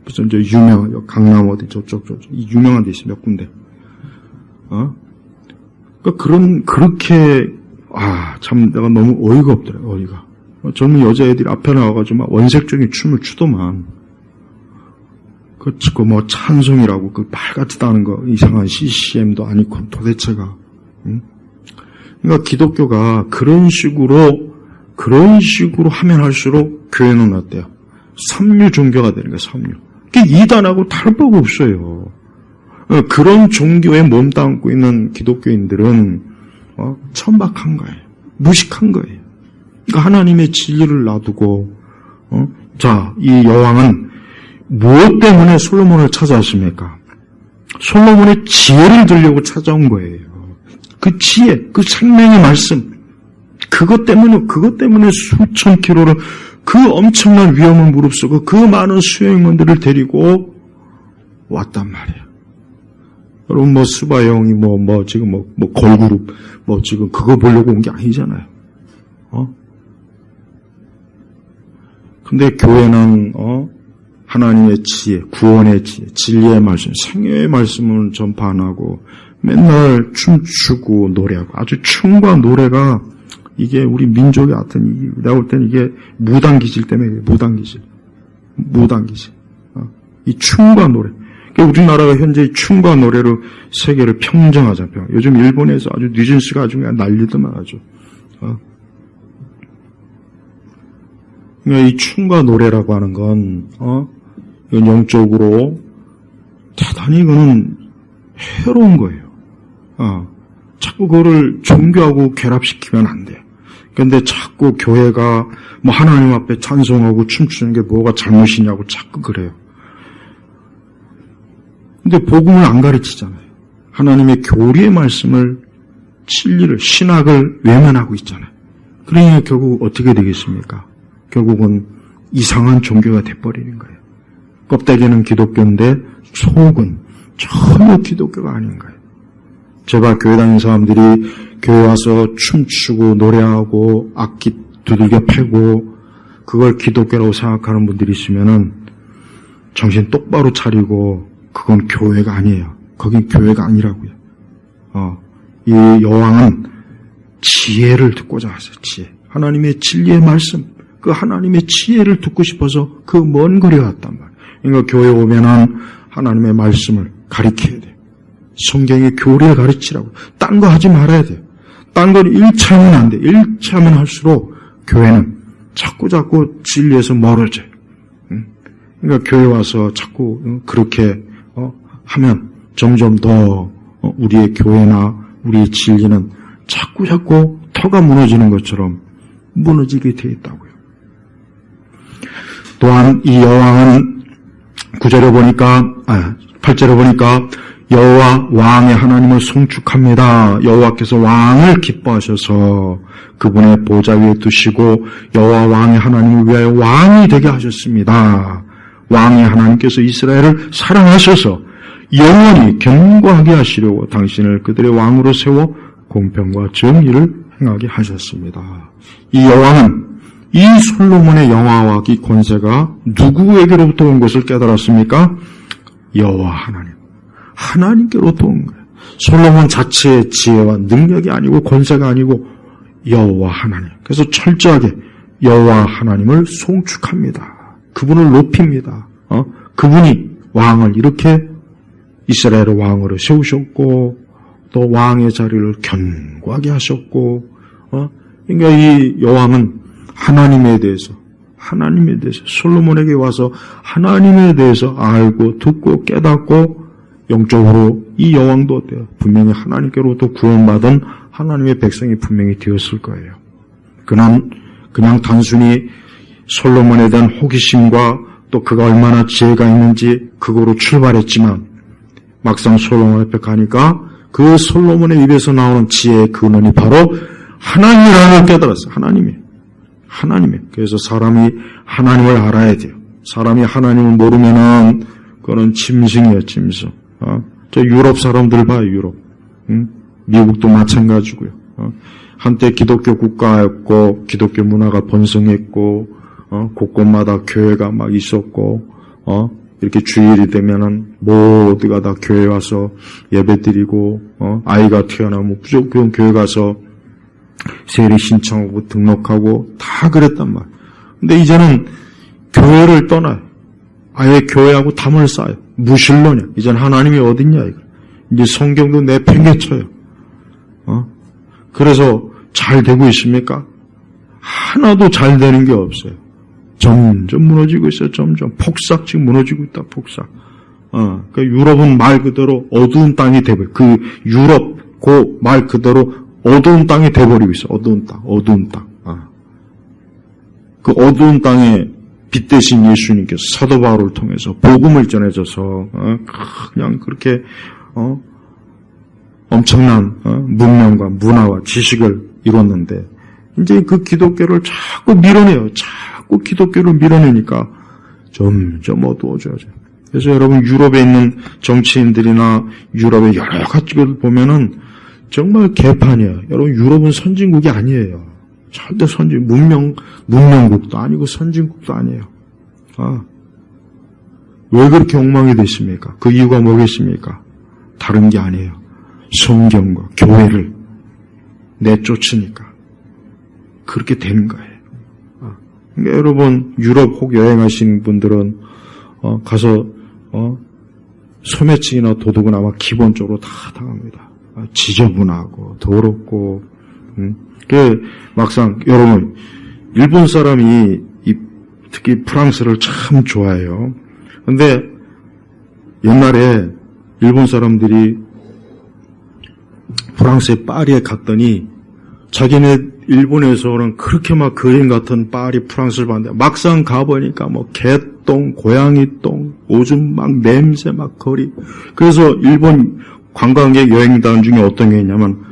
무슨 저 유명한 강남 어디 저쪽 유명한 데 있어 몇 군데. 그러니까 그렇게 참 내가 너무 어이가 없더라, 어이가. 젊은 여자애들이 앞에 나와가지고 막 원색적인 춤을 추더만. 그 뭐 찬송이라고 그 말같지도 않은 거 이상한 CCM도 아니고 도대체가. 그러니까 기독교가 그런 식으로 하면 할수록 교회는 어때요? 삼류 종교가 되는 거예요, 삼류. 그게 이단하고 다를 바가 없어요. 그런 종교에 몸담고 있는 기독교인들은 천박한 거예요. 무식한 거예요. 그러니까 하나님의 진리를 놔두고 자, 이 여왕은 무엇 때문에 솔로몬을 찾아왔습니까? 솔로몬의 지혜를 들려고 찾아온 거예요. 그 지혜, 그 생명의 말씀, 그것 때문에 수천 킬로를 그 엄청난 위험을 무릅쓰고 그 많은 수행원들을 데리고 왔단 말이에요. 여러분 뭐 스바형이 지금 걸그룹 지금 그거 보려고 온 게 아니잖아요. 근데 교회는 하나님의 지혜, 구원의 지혜, 진리의 말씀, 생애의 말씀을 전파 안 하고 맨날 춤추고 노래하고 아주 춤과 노래가 이게 우리 민족의 하여튼 내가 볼 때는 이게 무당기질 때문에 무당기질. 이 춤과 노래. 그러니까 우리나라가 현재 춤과 노래로 세계를 평정하자며 요즘 일본에서 아주 뉴진스가 아주 그냥 난리더만 아주. 그러니까 이 춤과 노래라고 하는 건 이건 영적으로 대단히 이거는 해로운 거예요. 자꾸 그거를 종교하고 결합시키면 안 돼요. 그런데 자꾸 교회가 하나님 앞에 찬송하고 춤추는 게 뭐가 잘못이냐고 자꾸 그래요. 근데 복음을 안 가르치잖아요. 하나님의 교리의 말씀을, 진리를, 신학을 외면하고 있잖아요. 그러니까 결국 어떻게 되겠습니까? 결국은 이상한 종교가 돼버리는 거예요. 껍데기는 기독교인데 속은 전혀 기독교가 아닌 거예요. 제발 교회 다니는 사람들이 교회 와서 춤추고 노래하고 악기 두들겨 패고 그걸 기독교라고 생각하는 분들이 있으면은 정신 똑바로 차리고 그건 교회가 아니에요. 거긴 교회가 아니라고요. 이 여왕은 지혜를 듣고자 하세요. 지혜. 하나님의 진리의 말씀, 그 하나님의 지혜를 듣고 싶어서 그 먼 거리에 왔단 말이에요. 그러니까 교회 오면은 하나님의 말씀을 가르쳐야 돼요. 성경의 교리를 가르치라고. 딴 거 하지 말아야 돼요. 딴 걸 일치하면 안 돼요. 일치하면 할수록 교회는 자꾸 진리에서 멀어져요. 그러니까 교회 와서 자꾸 그렇게 하면 점점 더 우리의 교회나 우리의 진리는 자꾸 터가 무너지는 것처럼 무너지게 되어 있다고요. 또한 이 여왕은 9절에 보니까 8절에 보니까 여호와 왕의 하나님을 송축합니다. 여호와께서 왕을 기뻐하셔서 그분의 보좌 위에 두시고 여호와 왕의 하나님을 위하여 왕이 되게 하셨습니다. 왕의 하나님께서 이스라엘을 사랑하셔서 영원히 견고하게 하시려고 당신을 그들의 왕으로 세워 공평과 정의를 행하게 하셨습니다. 이 여왕은 이 솔로몬의 영화와 이 권세가 누구에게로부터 온 것을 깨달았습니까? 여호와 하나님께로부터 온 거예요. 솔로몬 자체의 지혜와 능력이 아니고 권세가 아니고 여호와 하나님. 그래서 철저하게 여호와 하나님을 송축합니다. 그분을 높입니다. 그분이 왕을 이렇게 이스라엘의 왕으로 세우셨고 또 왕의 자리를 견고하게 하셨고 그러니까 이 여왕은 하나님에 대해서 솔로몬에게 와서 하나님에 대해서 알고 듣고 깨닫고 영적으로 이 여왕도 어때요? 분명히 하나님께로부터 구원받은 하나님의 백성이 분명히 되었을 거예요. 그냥 단순히 솔로몬에 대한 호기심과 또 그가 얼마나 지혜가 있는지 그거로 출발했지만 막상 솔로몬 앞에 가니까 그 솔로몬의 입에서 나오는 지혜의 근원이 바로 하나님이라는 걸 깨달았어요. 하나님이. 그래서 사람이 하나님을 알아야 돼요. 사람이 하나님을 모르면은 그거는 짐승이에요, 짐승. 저 유럽 사람들 봐요, 유럽. 미국도 마찬가지고요. 한때 기독교 국가였고 기독교 문화가 번성했고 곳곳마다 교회가 막 있었고 이렇게 주일이 되면은 모두가 다 교회 와서 예배드리고 아이가 태어나면 무조건 교회 가서 세례 신청하고 등록하고 다 그랬단 말이에요. 근데 이제는 교회를 떠나요. 아예 교회하고 담을 쌓아요. 무신론이야. 이제는 하나님이 어딨냐 이거. 이제 성경도 내팽개쳐요. 그래서 잘 되고 있습니까? 하나도 잘 되는 게 없어요. 점점 무너지고 있어요. 점점 폭삭씩 무너지고 있다. 폭삭. 그러니까 유럽은 말 그대로 어두운 땅이 돼버려. 그 유럽 그 말 그대로 어두운 땅이 돼버리고 있어. 어두운 땅. 그 어두운 땅에 빛 대신 예수님께서 사도 바울을 통해서 복음을 전해줘서 그냥 그렇게 엄청난 문명과 문화와 지식을 이뤘는데 이제 그 기독교를 자꾸 밀어내요. 자꾸 기독교를 밀어내니까 점점 어두워져요. 그래서 여러분 유럽에 있는 정치인들이나 유럽의 여러 가지를 보면은 정말 개판이에요. 여러분 유럽은 선진국이 아니에요. 절대 문명국도 아니고 선진국도 아니에요. 왜 그렇게 엉망이 됐습니까? 그 이유가 뭐겠습니까? 다른 게 아니에요. 성경과 교회를 내쫓으니까 그렇게 되는 거예요. 그러니까 여러분 유럽 혹 여행하신 분들은 가서 소매치기나 도둑은 아마 기본적으로 다 당합니다. 지저분하고 더럽고 그 막상 여러분 일본 사람이 특히 프랑스를 참 좋아해요. 근데 옛날에 일본 사람들이 프랑스의 파리에 갔더니 자기네 일본에서는 그렇게 막 거인 같은 파리 프랑스를 봤는데 막상 가보니까 뭐 개똥, 고양이똥, 오줌 막 냄새 막 거리. 그래서 일본 관광객 여행단 중에 어떤 게 있냐면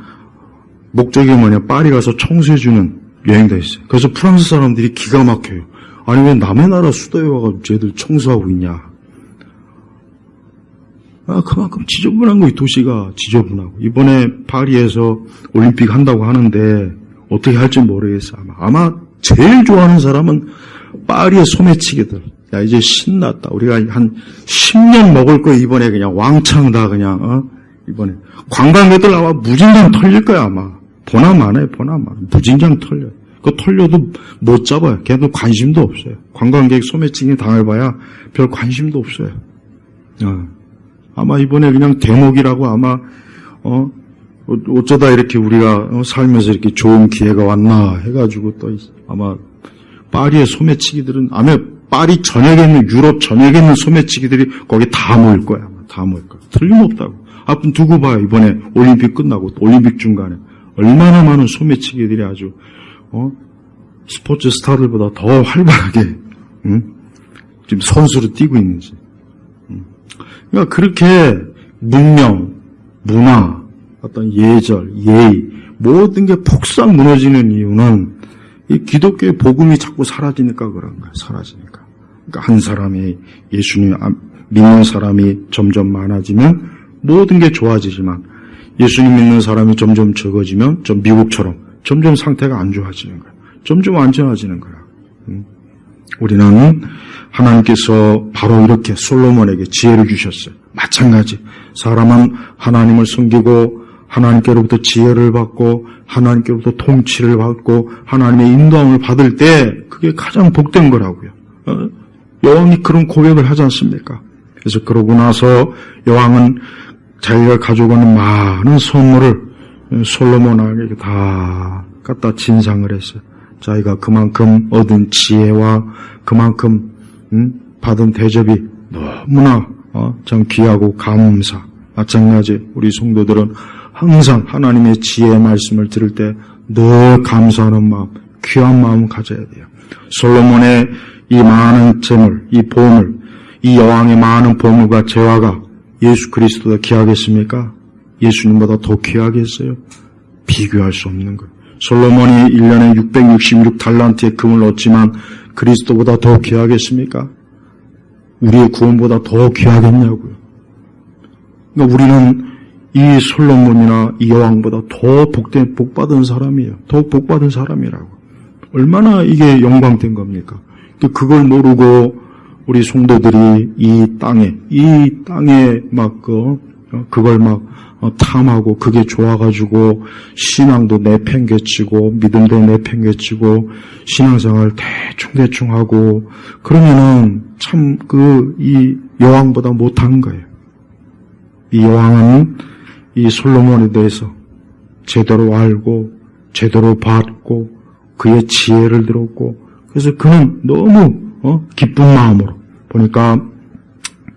목적이 뭐냐 파리 가서 청소해주는 여행도 있어요. 그래서 프랑스 사람들이 기가 막혀요. 아니 왜 남의 나라 수도에 와가지고 쟤들 청소하고 있냐. 그만큼 지저분한 거예요. 도시가 지저분하고. 이번에 파리에서 올림픽 한다고 하는데 어떻게 할지 모르겠어. 아마 제일 좋아하는 사람은 파리의 소매치기들. 야 이제 신났다. 우리가 한 10년 먹을 거 이번에 그냥 왕창 다 그냥 이번에 관광객들 아마 무진장 털릴 거야 아마. 보나마나요. 무진장 털려요. 그 털려도 못 잡아요. 걔도 관심도 없어요. 관광객 소매치기 당해봐야 별 관심도 없어요. 아마 이번에 그냥 대목이라고 아마 어쩌다 이렇게 우리가 살면서 이렇게 좋은 기회가 왔나 해가지고 또 아마 파리의 소매치기들은 아마 파리 전역에 있는 유럽 전역에 있는 소매치기들이 거기 다 모일 거야. 다 모일 거야. 틀림없다고. 앞은 두고 봐요. 이번에 올림픽 끝나고 올림픽 중간에 얼마나 많은 소매치기들이 아주 스포츠 스타들보다 더 활발하게 지금 선수로 뛰고 있는지. 그러니까 그렇게 문명, 문화, 어떤 예절, 예의 모든 게 폭삭 무너지는 이유는 이 기독교의 복음이 자꾸 사라지니까 그런 거야. 사라지니까. 그러니까 한 사람이 예수님 믿는 사람이 점점 많아지면 모든 게 좋아지지만 예수님 믿는 사람이 점점 적어지면 좀 미국처럼 점점 상태가 안 좋아지는 거야. 점점 안 좋아지는 거야. 우리는 하나님께서 바로 이렇게 솔로몬에게 지혜를 주셨어요. 마찬가지. 사람은 하나님을 섬기고 하나님께로부터 지혜를 받고 하나님께로부터 통치를 받고 하나님의 인도함을 받을 때 그게 가장 복된 거라고요. 여왕이 그런 고백을 하지 않습니까? 그래서 그러고 나서 여왕은 자기가 가져가는 많은 선물을 솔로몬에게 다 갖다 진상을 했어요. 자기가 그만큼 얻은 지혜와 그만큼 받은 대접이 너무나 참 귀하고 감사. 마찬가지 우리 성도들은 항상 하나님의 지혜의 말씀을 들을 때 늘 감사하는 마음, 귀한 마음을 가져야 돼요. 솔로몬의 이 많은 재물, 이 보물, 이 여왕의 많은 보물과 재화가 예수 그리스도보다 귀하겠습니까? 예수님보다 더 귀하겠어요? 비교할 수 없는 거예요. 솔로몬이 1년에 666달란트의 금을 얻지만 그리스도보다 더 귀하겠습니까? 우리의 구원보다 더 귀하겠냐고요. 그러니까 우리는 이 솔로몬이나 이 여왕보다 더 복받은 사람이에요. 더 복받은 사람이라고. 얼마나 이게 영광된 겁니까? 그걸 모르고 우리 성도들이 이 땅에 막 그걸 막 탐하고 그게 좋아가지고 신앙도 내팽개치고 믿음도 내팽개치고 신앙생활 대충 하고 그러면은 참 이 여왕보다 못한 거예요. 이 여왕은 이 솔로몬에 대해서 제대로 알고 제대로 받고 그의 지혜를 들었고 그래서 그는 너무 기쁜 마음으로 보니까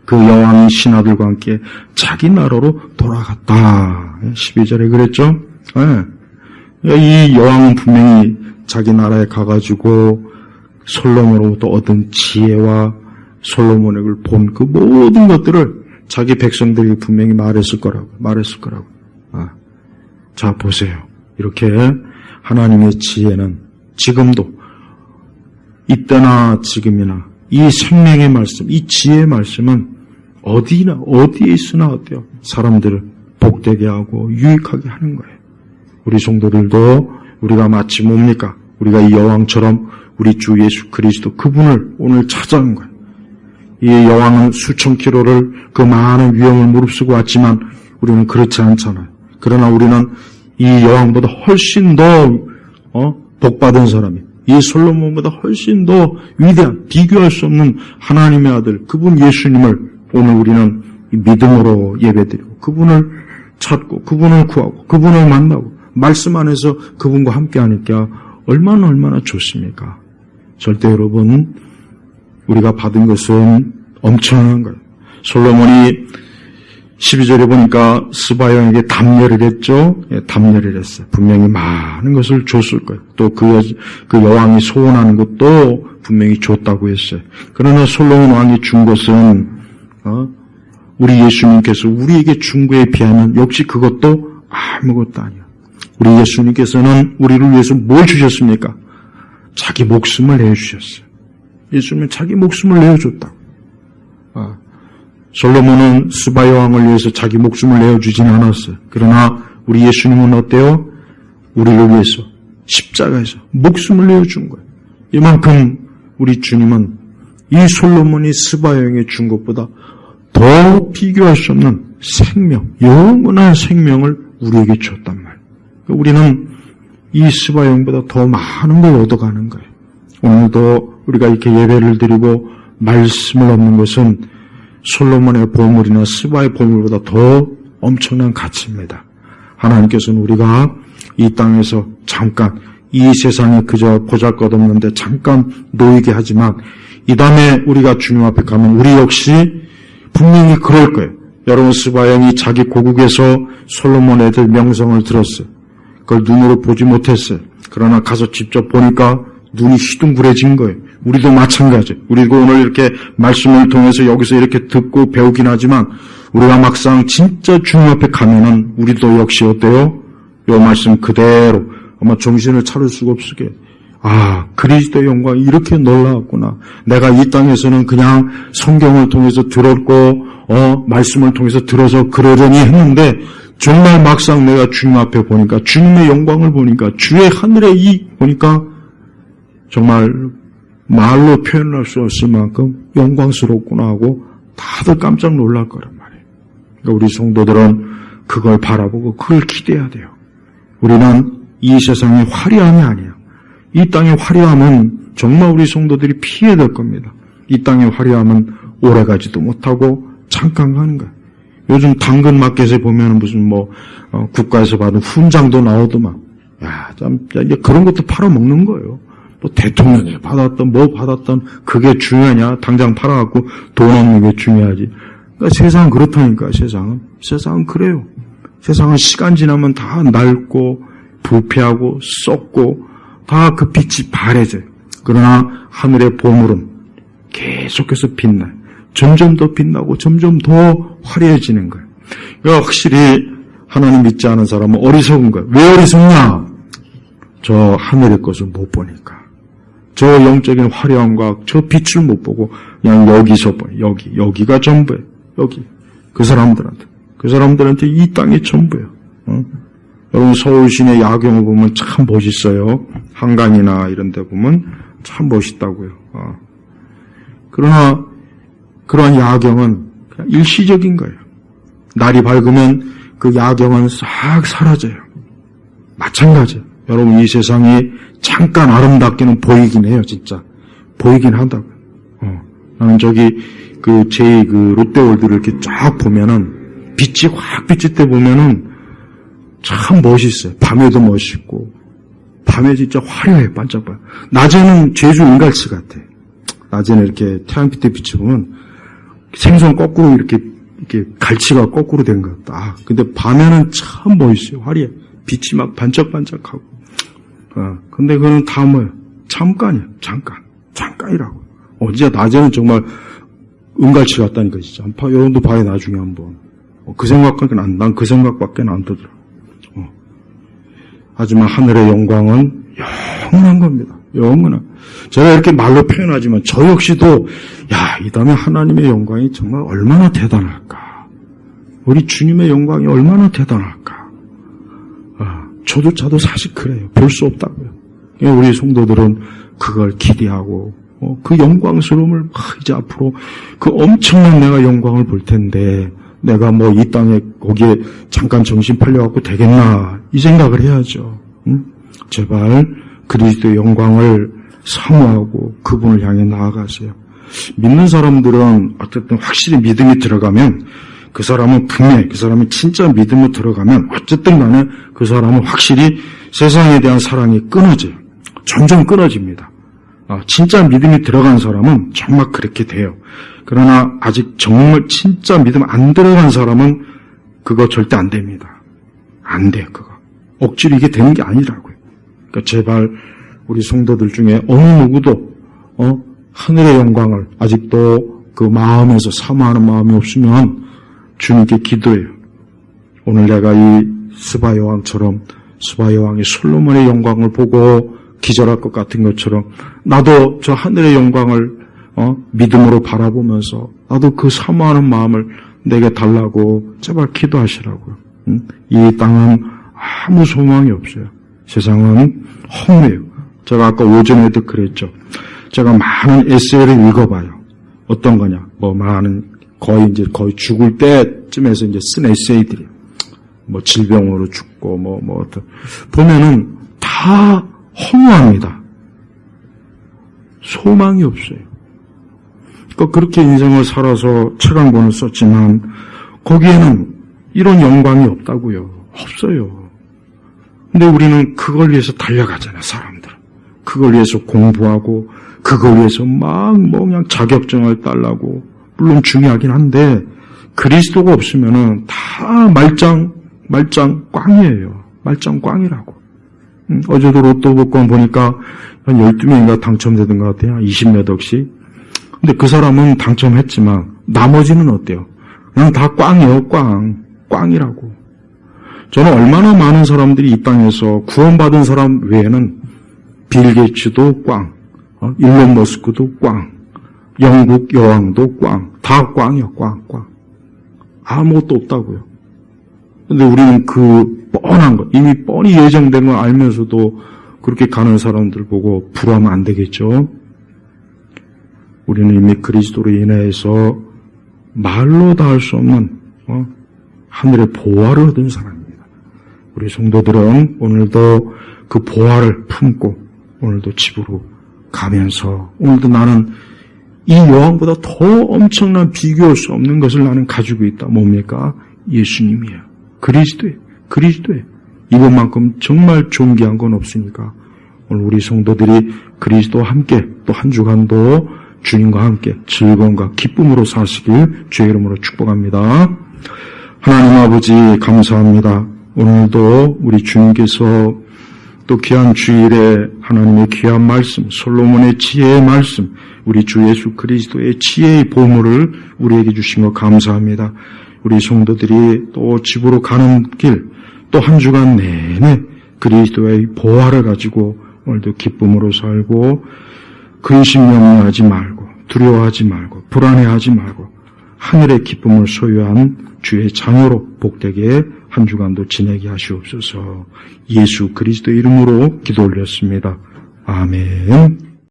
그 여왕이 신하들과 함께 자기 나라로 돌아갔다. 12절에 그랬죠? 이 여왕은 분명히 자기 나라에 가가지고 솔로몬으로부터 얻은 지혜와 솔로몬의 본 그 모든 것들을 자기 백성들이 분명히 말했을 거라고. 자, 보세요. 이렇게 하나님의 지혜는 지금도 이때나 지금이나 이 생명의 말씀, 이 지혜의 말씀은 어디에 있으나 어때요? 사람들을 복되게 하고 유익하게 하는 거예요. 우리 성도들도 우리가 마치 뭡니까? 우리가 이 여왕처럼 우리 주 예수 그리스도 그분을 오늘 찾아온 거예요. 이 여왕은 수천 킬로를 그 많은 위험을 무릅쓰고 왔지만 우리는 그렇지 않잖아요. 그러나 우리는 이 여왕보다 훨씬 더 복받은 사람이 이 솔로몬보다 훨씬 더 위대한 비교할 수 없는 하나님의 아들 그분 예수님을 오늘 우리는 믿음으로 예배드리고 그분을 찾고 그분을 구하고 그분을 만나고 말씀 안에서 그분과 함께하니까 얼마나 좋습니까? 절대 여러분 우리가 받은 것은 엄청난 거예요. 솔로몬이 12절에 보니까 스바 여왕에게 답례를 했죠. 답례를 했어요. 분명히 많은 것을 줬을 거예요. 또 그 여왕이 소원하는 것도 분명히 줬다고 했어요. 그러나 솔로몬 왕이 준 것은 우리 예수님께서 우리에게 준 거에 비하면 역시 그것도 아무것도 아니야. 우리 예수님께서는 우리를 위해서 뭘 주셨습니까? 자기 목숨을 내주셨어요. 예수님은 자기 목숨을 내어줬다고. 솔로몬은 스바 여왕을 위해서 자기 목숨을 내어주지는 않았어요. 그러나 우리 예수님은 어때요? 우리를 위해서 십자가에서 목숨을 내어준 거예요. 이만큼 우리 주님은 이 솔로몬이 스바 여왕에 준 것보다 더 비교할 수 없는 생명, 영원한 생명을 우리에게 줬단 말이에요. 우리는 이 스바 여왕보다 더 많은 걸 얻어가는 거예요. 오늘도 우리가 이렇게 예배를 드리고 말씀을 얻는 것은 솔로몬의 보물이나 스바의 보물보다 더 엄청난 가치입니다. 하나님께서는 우리가 이 땅에서 잠깐 이 세상에 그저 보잘것없는데 잠깐 놓이게 하지만 이 다음에 우리가 주님 앞에 가면 우리 역시 분명히 그럴 거예요. 여러분 스바 여왕이 자기 고국에서 솔로몬 애들 명성을 들었어요. 그걸 눈으로 보지 못했어요. 그러나 가서 직접 보니까 눈이 희둥그레진 거예요. 우리도 마찬가지예요. 우리도 오늘 이렇게 말씀을 통해서 여기서 이렇게 듣고 배우긴 하지만 우리가 막상 진짜 주님 앞에 가면은 우리도 역시 어때요? 이 말씀 그대로 아마 정신을 차릴 수가 없게 그리스도의 영광이 이렇게 놀라웠구나. 내가 이 땅에서는 그냥 성경을 통해서 들었고 말씀을 통해서 들어서 그러려니 했는데 정말 막상 내가 주님 앞에 보니까 주님의 영광을 보니까 주의 하늘에 보니까 정말 말로 표현할 수 없을 만큼 영광스럽구나 하고 다들 깜짝 놀랄 거란 말이에요. 그러니까 우리 성도들은 그걸 바라보고 그걸 기대해야 돼요. 우리는 이 세상의 화려함이 아니에요. 이 땅의 화려함은 정말 우리 성도들이 피해야 될 겁니다. 이 땅의 화려함은 오래가지도 못하고 잠깐 가는 거예요. 요즘 당근 마켓에 보면 무슨 국가에서 받은 훈장도 나오더만. 그런 것도 팔아먹는 거예요. 대통령이 받았던 받았던 그게 중요하냐? 당장 팔아갖고 돈 얻는 게 중요하지. 그러니까 세상은 그렇다니까. 세상은 그래요. 세상은 시간 지나면 다 낡고 부패하고 썩고 다 그 빛이 바래져요. 그러나 하늘의 보물은 계속해서 빛나요. 점점 더 빛나고 점점 더 화려해지는 거예요. 그러니까 확실히 하나님 믿지 않은 사람은 어리석은 거예요. 왜 어리석냐? 저 하늘의 것을 못 보니까. 저 영적인 화려함과 저 빛을 못 보고 그냥 여기서 봐요. 여기가 전부예요. 여기. 그 사람들한테 이 땅이 전부예요. 여러분 서울 시내 야경을 보면 참 멋있어요. 한강이나 이런 데 보면 참 멋있다고요. 그러나 그러한 야경은 그냥 일시적인 거예요. 날이 밝으면 그 야경은 싹 사라져요. 마찬가지예요. 여러분 이 세상이 잠깐 아름답게는 보이긴 해요. 진짜 보이긴 한다고요. 나는 저기 제 롯데월드를 이렇게 쫙 보면은 빛이 확 비칠 때 보면은 참 멋있어요. 밤에도 멋있고 밤에 진짜 화려해 반짝반짝. 낮에는 제주 은갈치 같아. 낮에는 이렇게 태양빛 때 빛을 보면 생선 거꾸로 이렇게 갈치가 거꾸로 된 것 같다. 근데 밤에는 참 멋있어요. 화려해. 빛이 막 반짝반짝하고. 근데 그거는 다 뭐예요? 잠깐이에요. 잠깐이라고. 진짜 낮에는 정말 은갈치 같다니까 진짜. 여러분도 봐요 나중에 한번. 그 생각밖에 난 그 생각밖에 안 들더라. 하지만 하늘의 영광은 영원한 겁니다. 영원한. 제가 이렇게 말로 표현하지만 저 역시도 이 다음에 하나님의 영광이 정말 얼마나 대단할까. 우리 주님의 영광이 얼마나 대단할까. 저도 사실 그래요. 볼 수 없다고요. 우리 성도들은 그걸 기대하고 그 영광스러움을 이제 앞으로 그 엄청난 내가 영광을 볼 텐데 내가 뭐 이 땅에 거기에 잠깐 정신 팔려갖고 되겠나 이 생각을 해야죠. 제발 그리스도의 영광을 사모하고 그분을 향해 나아가세요. 믿는 사람들은 어쨌든 확실히 믿음이 들어가면 그 사람은 분명히 그 사람이 진짜 믿음으로 들어가면 어쨌든 간에 그 사람은 확실히 세상에 대한 사랑이 끊어져요. 점점 끊어집니다. 진짜 믿음이 들어간 사람은 정말 그렇게 돼요. 그러나 아직 정말 진짜 믿음 안 들어간 사람은 그거 절대 안 됩니다. 안 돼요, 그거. 억지로 이게 되는 게 아니라고요. 그러니까 제발 우리 성도들 중에 어느 누구도 하늘의 영광을 아직도 그 마음에서 사모하는 마음이 없으면 주님께 기도해요. 오늘 내가 이 스바 여왕처럼 스바 여왕이 솔로몬의 영광을 보고 기절할 것 같은 것처럼 나도 저 하늘의 영광을 믿음으로 바라보면서 나도 그 사모하는 마음을 내게 달라고 제발 기도하시라고요. 이 땅은 아무 소망이 없어요. 세상은 험해요. 제가 아까 오전에도 그랬죠. 제가 많은 에세이를 읽어봐요. 어떤 거냐? 거의 죽을 때쯤에서 이제 쓴 에세이들이 질병으로 죽고 보면은 다 허무합니다. 소망이 없어요. 그렇게 인생을 살아서 책 한 권을 썼지만 거기에는 이런 영광이 없다고요. 없어요. 근데 우리는 그걸 위해서 달려가잖아요, 사람들은. 그걸 위해서 공부하고 그걸 위해서 그냥 자격증을 따려고. 물론 중요하긴 한데 그리스도가 없으면은 다 말짱 꽝이에요. 말짱 꽝이라고. 어제도 로또 복권 보니까 한 12명인가 당첨되던 것 같아요. 20몇 억씩. 근데 그 사람은 당첨했지만 나머지는 어때요? 그냥 다 꽝이에요. 꽝이라고. 저는 얼마나 많은 사람들이 이 땅에서 구원받은 사람 외에는 빌 게이츠도 꽝, 일론 머스크도 꽝, 영국 여왕도 꽝, 다 꽝이요. 꽝. 아무것도 없다고요. 근데 우리는 그 뻔한 거, 이미 뻔히 예정된 걸 알면서도 그렇게 가는 사람들 보고 불화하면 안 되겠죠. 우리는 이미 그리스도로 인해서 말로 다 할 수 없는 하늘의 보화를 얻은 사람입니다. 우리 성도들은 오늘도 그 보화를 품고 오늘도 집으로 가면서 오늘도 나는 이 여왕보다 더 엄청난 비교할 수 없는 것을 나는 가지고 있다. 뭡니까? 예수님이에요. 그리스도예요. 이것만큼 정말 존귀한 건 없으니까 오늘 우리 성도들이 그리스도와 함께 또 한 주간도 주님과 함께 즐거움과 기쁨으로 사시길 주의 이름으로 축복합니다. 하나님 아버지 감사합니다. 오늘도 우리 주님께서 또 귀한 주일에 하나님의 귀한 말씀, 솔로몬의 지혜의 말씀, 우리 주 예수 그리스도의 지혜의 보물을 우리에게 주신 것 감사합니다. 우리 성도들이 또 집으로 가는 길, 또 한 주간 내내 그리스도의 보화를 가지고 오늘도 기쁨으로 살고 근심 염려하지 말고 두려워하지 말고 불안해하지 말고 하늘의 기쁨을 소유한 주의 자녀로 복되게 한 주간도 지내게 하시옵소서. 예수 그리스도 이름으로 기도 올렸습니다. 아멘.